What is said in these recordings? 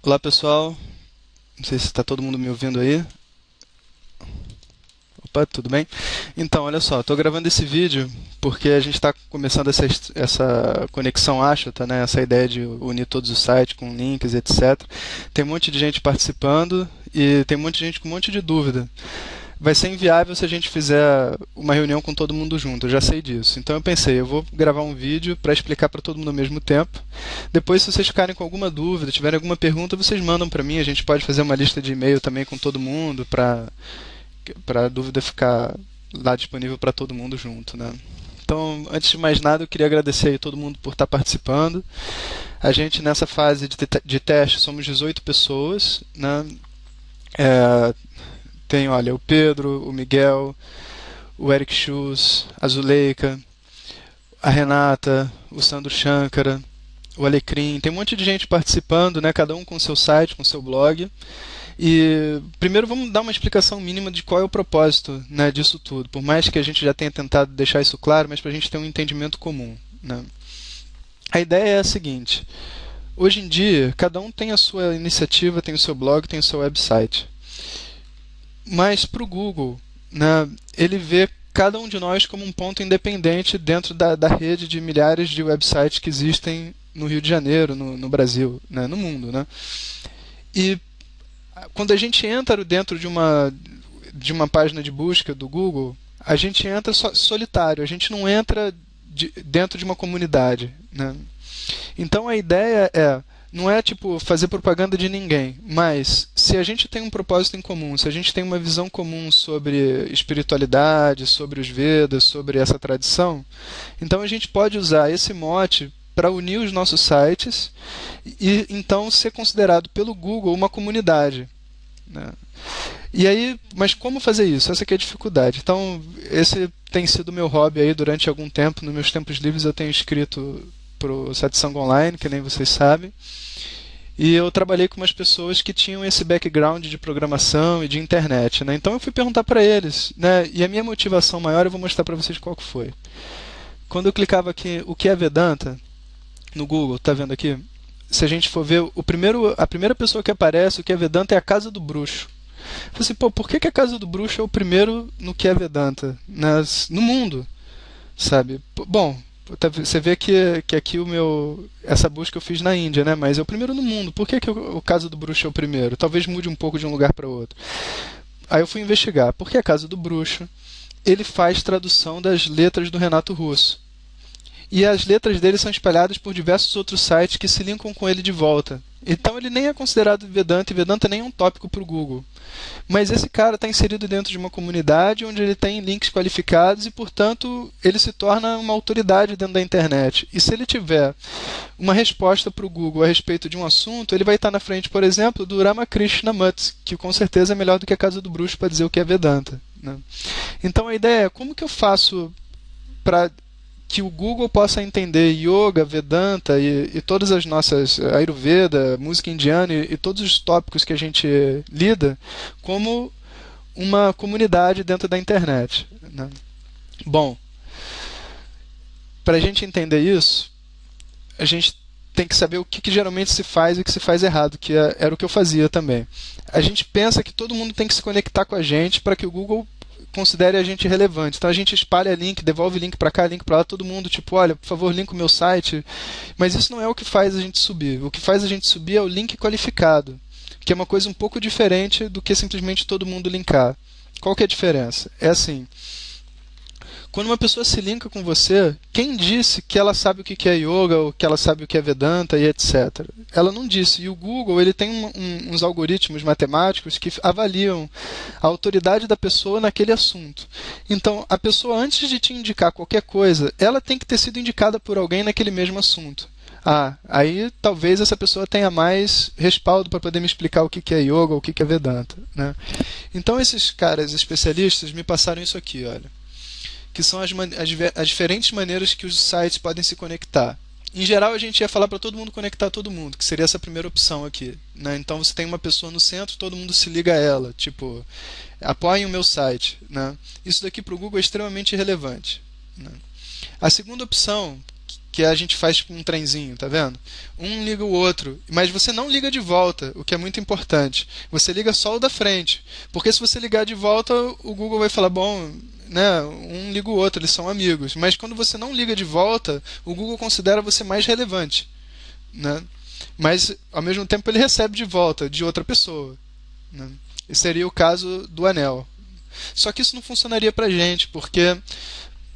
Olá pessoal, não sei se está todo mundo me ouvindo aí. Opa, tudo bem? Então, olha só, estou gravando esse vídeo porque a gente está começando essa conexão Ashota, né? Essa ideia de unir todos os sites com links, etc. Tem um monte de gente participando e tem um monte de gente com um monte de dúvida. Vai ser inviável se a gente fizer uma reunião com todo mundo junto, eu já sei disso. Então eu pensei, eu vou gravar um vídeo para explicar para todo mundo ao mesmo tempo. Depois, se vocês ficarem com alguma dúvida, tiverem alguma pergunta, vocês mandam para mim. A gente pode fazer uma lista de e-mail também com todo mundo para a dúvida ficar lá disponível para todo mundo junto, né? Então, antes de mais nada, eu queria agradecer aí todo mundo por estar participando. A gente, nessa fase de teste, somos 18 pessoas, né? É, tem, olha, o Pedro, o Miguel, o Eric Schultz, a Zuleika, a Renata, o Sandro Shankara, o Alecrim. Tem um monte de gente participando, né? Cada um com seu site, com seu blog. E primeiro vamos dar uma explicação mínima de qual é o propósito, né, disso tudo. Por mais que a gente já tenha tentado deixar isso claro, mas para a gente ter um entendimento comum, né? A ideia é a seguinte: hoje em dia, cada um tem a sua iniciativa, tem o seu blog, tem o seu website. Mas para o Google, né, ele vê cada um de nós como um ponto independente dentro da rede de milhares de websites que existem no Rio de Janeiro, no Brasil, né, no mundo, né? E quando a gente entra dentro de uma página de busca do Google, a gente entra solitário, a gente não entra dentro de uma comunidade, né? Então a ideia não é tipo fazer propaganda de ninguém, mas se a gente tem um propósito em comum, se a gente tem uma visão comum sobre espiritualidade, sobre os Vedas, sobre essa tradição, então a gente pode usar esse mote para unir os nossos sites e então ser considerado pelo Google uma comunidade, né? E aí, mas como fazer isso? Essa que é a dificuldade. Então, esse tem sido o meu hobby aí durante algum tempo. Nos meus tempos livres eu tenho escrito para o Satsang Online, que nem vocês sabem. E eu trabalhei com umas pessoas que tinham esse background de programação e de internet, né? Então eu fui perguntar para eles, né? E a minha motivação maior eu vou mostrar para vocês qual que foi. Quando eu clicava aqui, o que é Vedanta, no Google, tá vendo aqui? Se a gente for ver, a primeira pessoa que aparece, o que é Vedanta, é a Casa do Bruxo. Eu falei assim, pô, por que a Casa do Bruxo é o primeiro no que é Vedanta? No mundo, sabe? Bom, você vê que aqui essa busca eu fiz na Índia, né? Mas é o primeiro no mundo. Por que o Casa do Bruxo é o primeiro? Talvez mude um pouco de um lugar para outro. Aí eu fui investigar. Por que a Casa do Bruxo? Ele faz tradução das letras do Renato Russo. E as letras dele são espalhadas por diversos outros sites que se linkam com ele de volta. Então ele nem é considerado Vedanta, e Vedanta nem é um tópico para o Google. Mas esse cara está inserido dentro de uma comunidade onde ele tem links qualificados e, portanto, ele se torna uma autoridade dentro da internet. E se ele tiver uma resposta para o Google a respeito de um assunto, ele vai estar na frente, por exemplo, do Ramakrishna Mutt, que com certeza é melhor do que a Casa do Bruxo para dizer o que é Vedanta, né? Então a ideia é como que eu faço para que o Google possa entender yoga, Vedanta e todas as nossas Ayurveda, música indiana e todos os tópicos que a gente lida como uma comunidade dentro da internet, né? Bom, para a gente entender isso, a gente tem que saber o que geralmente se faz e o que se faz errado, que era o que eu fazia também. A gente pensa que todo mundo tem que se conectar com a gente para que o Google considere a gente relevante. Então a gente espalha link, devolve link para cá, link para lá, todo mundo tipo, olha, por favor, link o meu site. Mas isso não é o que faz a gente subir. O que faz a gente subir é o link qualificado, que é uma coisa um pouco diferente do que simplesmente todo mundo linkar. Qual que é a diferença? É assim, quando uma pessoa se linka com você, quem disse que ela sabe o que é yoga, ou que ela sabe o que é Vedanta e etc? Ela não disse. E o Google ele tem uns algoritmos matemáticos que avaliam a autoridade da pessoa naquele assunto. Então, a pessoa, antes de te indicar qualquer coisa, ela tem que ter sido indicada por alguém naquele mesmo assunto. Ah, aí talvez essa pessoa tenha mais respaldo para poder me explicar o que é yoga ou o que é Vedanta, né? Então, esses caras especialistas me passaram isso aqui, olha, que são as diferentes maneiras que os sites podem se conectar. Em geral, a gente ia falar para todo mundo conectar todo mundo, que seria essa primeira opção aqui, né? Então você tem uma pessoa no centro, todo mundo se liga a ela, tipo, apoiem o meu site, né? Isso daqui para o Google é extremamente irrelevante, né? A segunda opção, que a gente faz tipo um trenzinho, tá vendo? Um liga o outro, mas você não liga de volta, o que é muito importante. Você liga só o da frente, porque se você ligar de volta, o Google vai falar, bom, né, um liga o outro, eles são amigos. Mas quando você não liga de volta, o Google considera você mais relevante, né? Mas ao mesmo tempo ele recebe de volta de outra pessoa, né? Esse seria o caso do anel. Só que isso não funcionaria para a gente, porque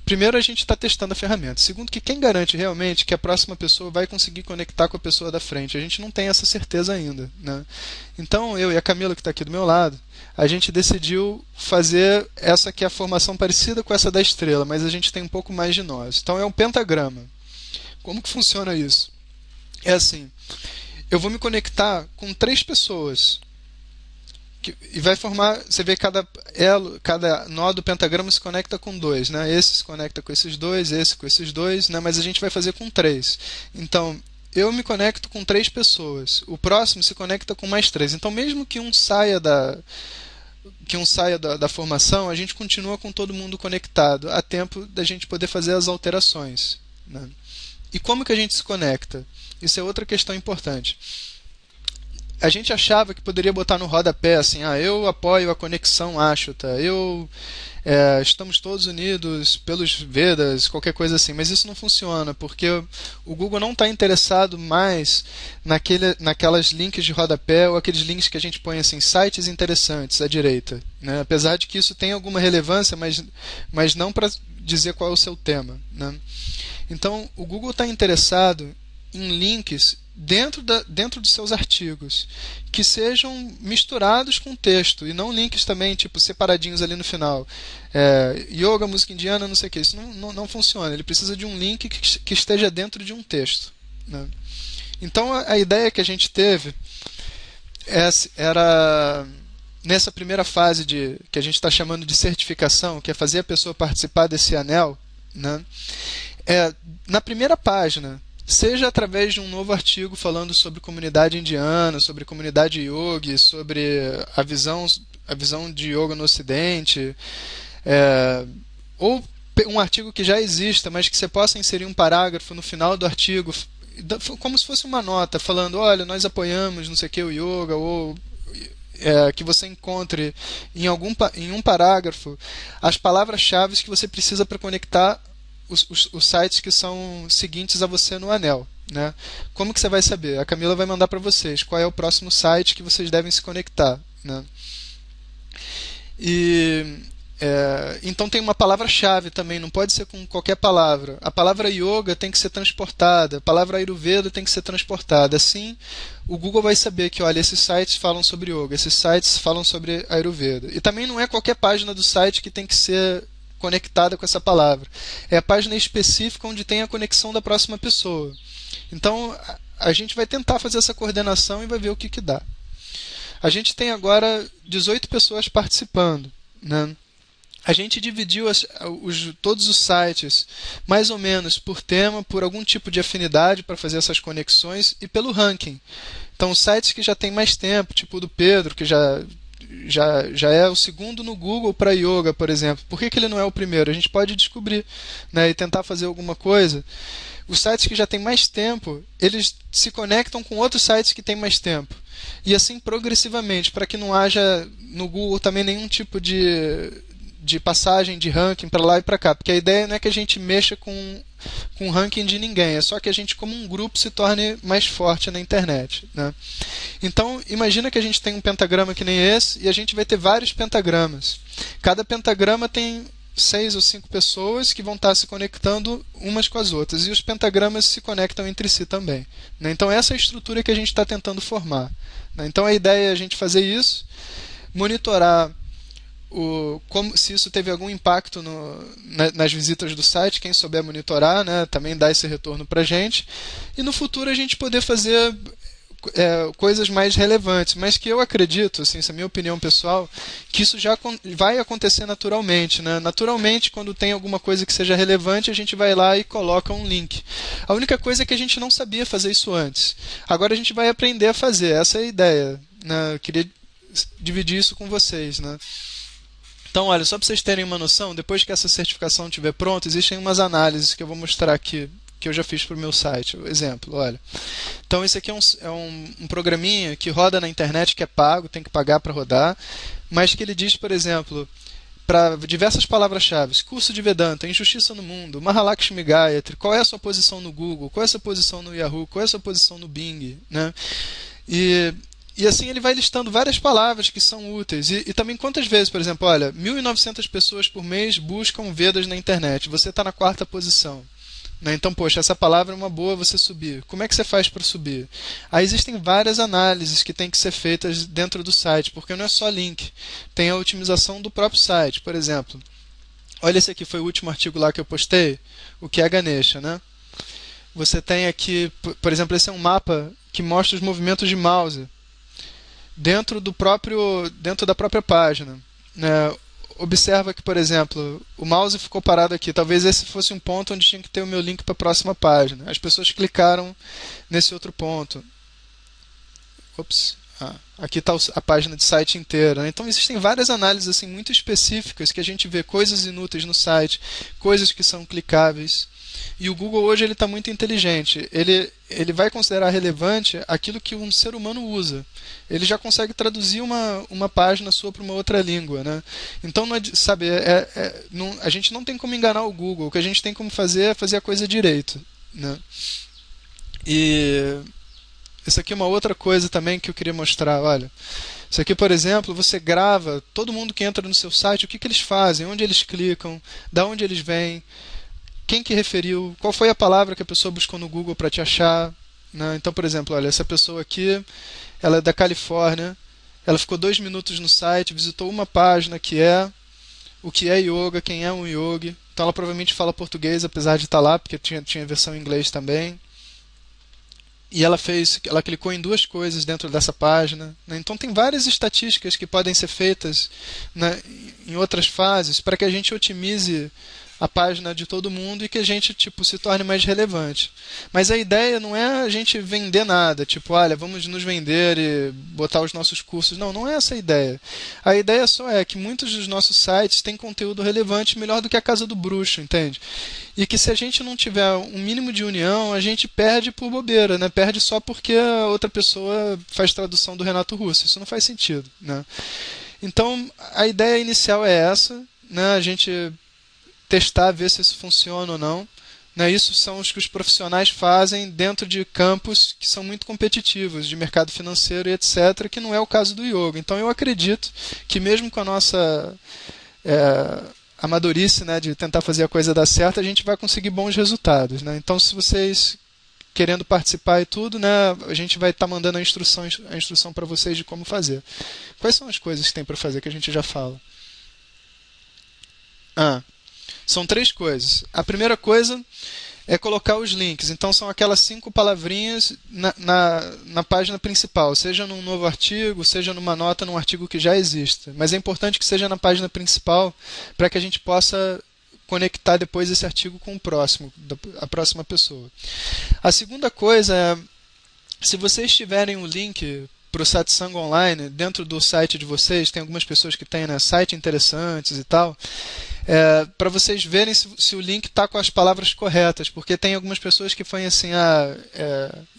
primeiro a gente está testando a ferramenta. Segundo, que quem garante realmente que a próxima pessoa vai conseguir conectar com a pessoa da frente? A gente não tem essa certeza ainda, né? Então eu e a Camila, que está aqui do meu lado, a gente decidiu fazer essa que é a formação parecida com essa da estrela, mas a gente tem um pouco mais de nós. Então é um pentagrama. Como que funciona isso? É assim, eu vou me conectar com 3 pessoas. E vai formar, você vê cada elo, cada nó do pentagrama se conecta com 2, né? Esse se conecta com esses dois, esse com esses dois, né? Mas a gente vai fazer com 3. Então, eu me conecto com 3 pessoas. O próximo se conecta com mais 3. Então, mesmo que um saia da formação, a gente continua com todo mundo conectado, a tempo da gente poder fazer as alterações, né? E como que a gente se conecta? Isso é outra questão importante. A gente achava que poderia botar no rodapé assim, eu apoio a conexão Ashota, estamos todos unidos pelos Vedas, qualquer coisa assim, mas isso não funciona, porque o Google não está interessado mais naquelas links de rodapé ou aqueles links que a gente põe assim, sites interessantes à direita, né? Apesar de que isso tem alguma relevância, mas não para dizer qual é o seu tema, né? Então, o Google está interessado em links dentro dos seus artigos que sejam misturados com texto e não links também tipo separadinhos ali no final, yoga, música indiana, não sei o que. Isso não funciona. Ele precisa de um link que esteja dentro de um texto, né? Então a ideia que a gente teve era nessa primeira fase que a gente está chamando de certificação, que é fazer a pessoa participar desse anel, né? Na primeira página, seja através de um novo artigo falando sobre comunidade indiana, sobre comunidade yogi, sobre a visão de yoga no Ocidente, ou um artigo que já exista, mas que você possa inserir um parágrafo no final do artigo, como se fosse uma nota, falando, olha, nós apoiamos não sei o que, o yoga, ou que você encontre em um parágrafo as palavras-chave que você precisa para conectar os sites que são seguintes a você no anel, né? Como que você vai saber? A Camila vai mandar para vocês qual é o próximo site que vocês devem se conectar, né? Então tem uma palavra-chave também, não pode ser com qualquer palavra. A palavra yoga tem que ser transportada, a palavra ayurveda tem que ser transportada. Assim, o Google vai saber que, olha, esses sites falam sobre yoga, esses sites falam sobre ayurveda. E também não é qualquer página do site que tem que ser conectada com essa palavra. É a página específica onde tem a conexão da próxima pessoa. Então, a gente vai tentar fazer essa coordenação e vai ver o que dá. A gente tem agora 18 pessoas participando, né? A gente dividiu todos os sites mais ou menos por tema, por algum tipo de afinidade para fazer essas conexões e pelo ranking. Então, os sites que já têm mais tempo, tipo o do Pedro, que já é o segundo no Google para yoga, por exemplo. Por que ele não é o primeiro? A gente pode descobrir, né, e tentar fazer alguma coisa. Os sites que já têm mais tempo, eles se conectam com outros sites que têm mais tempo. E assim progressivamente, para que não haja no Google também nenhum tipo de passagem de ranking para lá e para cá. Porque a ideia não é que a gente mexa com o ranking de ninguém, é só que a gente, como um grupo, se torne mais forte na internet, né? Então, imagina que a gente tem um pentagrama que nem esse e a gente vai ter vários pentagramas. Cada pentagrama tem 6 ou 5 pessoas que vão estar se conectando umas com as outras. E os pentagramas se conectam entre si também, né? Então, essa é a estrutura que a gente está tentando formar, né? Então, a ideia é a gente fazer isso, monitorar se isso teve algum impacto nas visitas do site, quem souber monitorar, né, também dá esse retorno para a gente, e no futuro a gente poder fazer coisas mais relevantes, mas que eu acredito, assim, essa é a minha opinião pessoal, que isso já vai acontecer naturalmente, né? Naturalmente, quando tem alguma coisa que seja relevante, a gente vai lá e coloca um link. A única coisa é que a gente não sabia fazer isso antes. Agora a gente vai aprender a fazer, essa é a ideia, né? Eu queria dividir isso com vocês, né? Então, olha, só para vocês terem uma noção, depois que essa certificação estiver pronta, existem umas análises que eu vou mostrar aqui, que eu já fiz para o meu site. Exemplo, olha. Então esse aqui é um programinha que roda na internet, que é pago, tem que pagar para rodar, mas que ele diz, por exemplo, para diversas palavras-chave: curso de Vedanta, injustiça no mundo, Mahalakshmi Gayatri, qual é a sua posição no Google, qual é a sua posição no Yahoo, qual é a sua posição no Bing, né? E assim ele vai listando várias palavras que são úteis. E também quantas vezes, por exemplo, olha, 1.900 pessoas por mês buscam Vedas na internet, você está na quarta posição. Né? Então, poxa, essa palavra é uma boa você subir. Como é que você faz para subir? Aí existem várias análises que têm que ser feitas dentro do site, porque não é só link. Tem a otimização do próprio site. Por exemplo, olha, esse aqui foi o último artigo lá que eu postei, o que é Ganesha, né? Você tem aqui, por exemplo, esse é um mapa que mostra os movimentos de mouse dentro da própria página, né? Observa que, por exemplo, o mouse ficou parado aqui. Talvez esse fosse um ponto onde tinha que ter o meu link para a próxima página. As pessoas clicaram nesse outro ponto. Ops. Aqui está a página de site inteira, né? Então existem várias análises assim, muito específicas que a gente vê coisas inúteis no site, coisas que são clicáveis. E o Google hoje ele está muito inteligente. Ele vai considerar relevante aquilo que um ser humano usa. Ele já consegue traduzir uma página sua para uma outra língua, né? Então, sabe, a gente não tem como enganar o Google. O que a gente tem como fazer é fazer a coisa direito, né? E isso aqui é uma outra coisa também que eu queria mostrar. Olha, isso aqui, por exemplo, você grava todo mundo que entra no seu site, o que eles fazem, onde eles clicam, da onde eles vêm, quem que referiu, qual foi a palavra que a pessoa buscou no Google para te achar, né? Então, por exemplo, olha, essa pessoa aqui, ela é da Califórnia, ela ficou 2 minutos no site, visitou uma página que é o que é yoga, quem é um yogi. Então ela provavelmente fala português, apesar de estar lá, porque tinha versão em inglês também. E ela clicou em 2 coisas dentro dessa página, né? Então tem várias estatísticas que podem ser feitas, né, em outras fases para que a gente otimize a página de todo mundo e que a gente se torne mais relevante. Mas a ideia não é a gente vender nada, olha, vamos nos vender e botar os nossos cursos. Não é essa a ideia. A ideia só é que muitos dos nossos sites têm conteúdo relevante melhor do que a casa do bruxo, entende? E que se a gente não tiver um mínimo de união, a gente perde por bobeira, né? Perde só porque a outra pessoa faz tradução do Renato Russo. Isso não faz sentido, né? Então, a ideia inicial é essa, né? A gente testar, ver se isso funciona ou não. Né? Isso são os que os profissionais fazem dentro de campos que são muito competitivos, de mercado financeiro e etc., que não é o caso do yoga. Então eu acredito que mesmo com a nossa amadorice, né, de tentar fazer a coisa dar certo, a gente vai conseguir bons resultados. Né? Então se vocês querendo participar e tudo, né, a gente vai estar mandando a instrução para vocês de como fazer. Quais são as coisas que tem para fazer que a gente já fala? São 3 coisas. A primeira coisa é colocar os links. Então são aquelas 5 palavrinhas na página principal, seja num novo artigo, seja numa nota num artigo que já exista. Mas é importante que seja na página principal para que a gente possa conectar depois esse artigo com o próximo, a próxima pessoa. A segunda coisa é, se vocês tiverem um link para o Satsang Online dentro do site de vocês, tem algumas pessoas que têm, né, site interessantes e tal, para vocês verem se o link está com as palavras corretas, porque tem algumas pessoas que põem assim,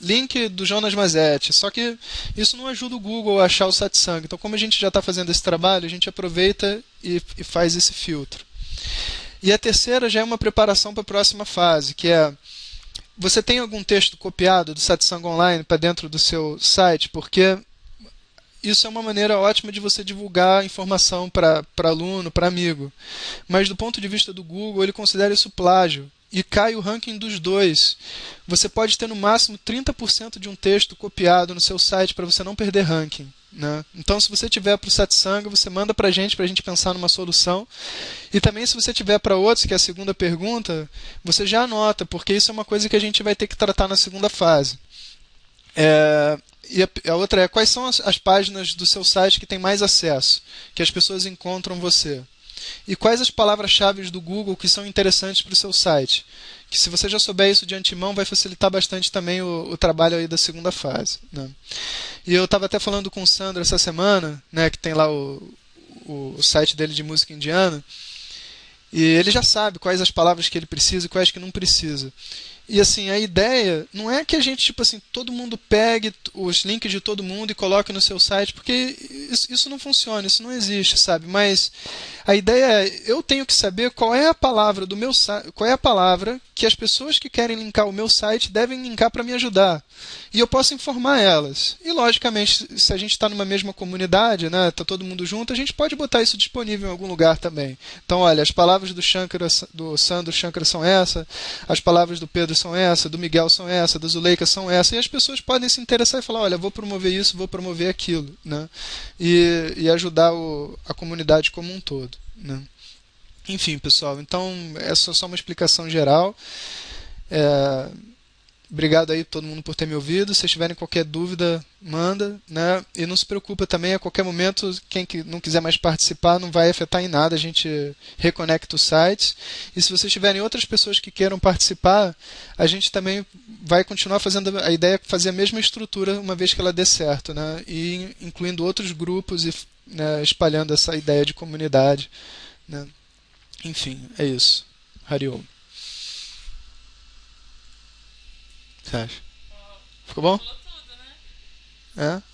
link do Jonas Mazetti, só que isso não ajuda o Google a achar o Satsang. Então, como a gente já está fazendo esse trabalho, a gente aproveita e faz esse filtro. E a terceira já é uma preparação para a próxima fase, que é: você tem algum texto copiado do Satsang Online para dentro do seu site? Porque isso é uma maneira ótima de você divulgar informação para aluno, para amigo. Mas do ponto de vista do Google, ele considera isso plágio e cai o ranking dos 2. Você pode ter no máximo 30% de um texto copiado no seu site para você não perder ranking. Né? Então, se você tiver para o Satsang, você manda para a gente pensar numa solução. E também, se você tiver para outros, que é a segunda pergunta, você já anota, porque isso é uma coisa que a gente vai ter que tratar na segunda fase. E a outra é: quais são as páginas do seu site que tem mais acesso, que as pessoas encontram você? E quais as palavras-chave do Google que são interessantes para o seu site? Que, se você já souber isso de antemão, vai facilitar bastante também o trabalho aí da segunda fase. Né? E eu estava até falando com o Sandro essa semana, né, que tem lá o site dele de música indiana, e ele já sabe quais as palavras que ele precisa e quais que não precisa. E assim, a ideia não é que a gente, tipo assim, todo mundo pegue os links de todo mundo e coloque no seu site, porque isso não funciona, isso não existe, sabe? Mas a ideia é, eu tenho que saber qual é a palavra do meu site, qual é a palavra que as pessoas que querem linkar o meu site devem linkar para me ajudar. E eu posso informar elas. E logicamente, se a gente está numa mesma comunidade, né, tá todo mundo junto, a gente pode botar isso disponível em algum lugar também. Então, olha, as palavras do Shankara, do Sandro Shankara são essa, as palavras do Pedro são essa, do Miguel são essa, da Zuleika são essa, e as pessoas podem se interessar e falar, olha, vou promover isso, vou promover aquilo, né? E ajudar a comunidade como um todo, né? Enfim, pessoal, então essa é só uma explicação geral. É, obrigado aí todo mundo por ter me ouvido. Se tiverem qualquer dúvida, manda, né? E não se preocupa também, a qualquer momento, quem que não quiser mais participar não vai afetar em nada, a gente reconecta os sites. E se vocês tiverem outras pessoas que queiram participar, a gente também vai continuar fazendo a ideia é fazer a mesma estrutura uma vez que ela dê certo, né? E incluindo outros grupos e, né, espalhando essa ideia de comunidade, né? Enfim, é isso. Hariom. Você acha? Ó, Ficou bom? falou tudo, né? É?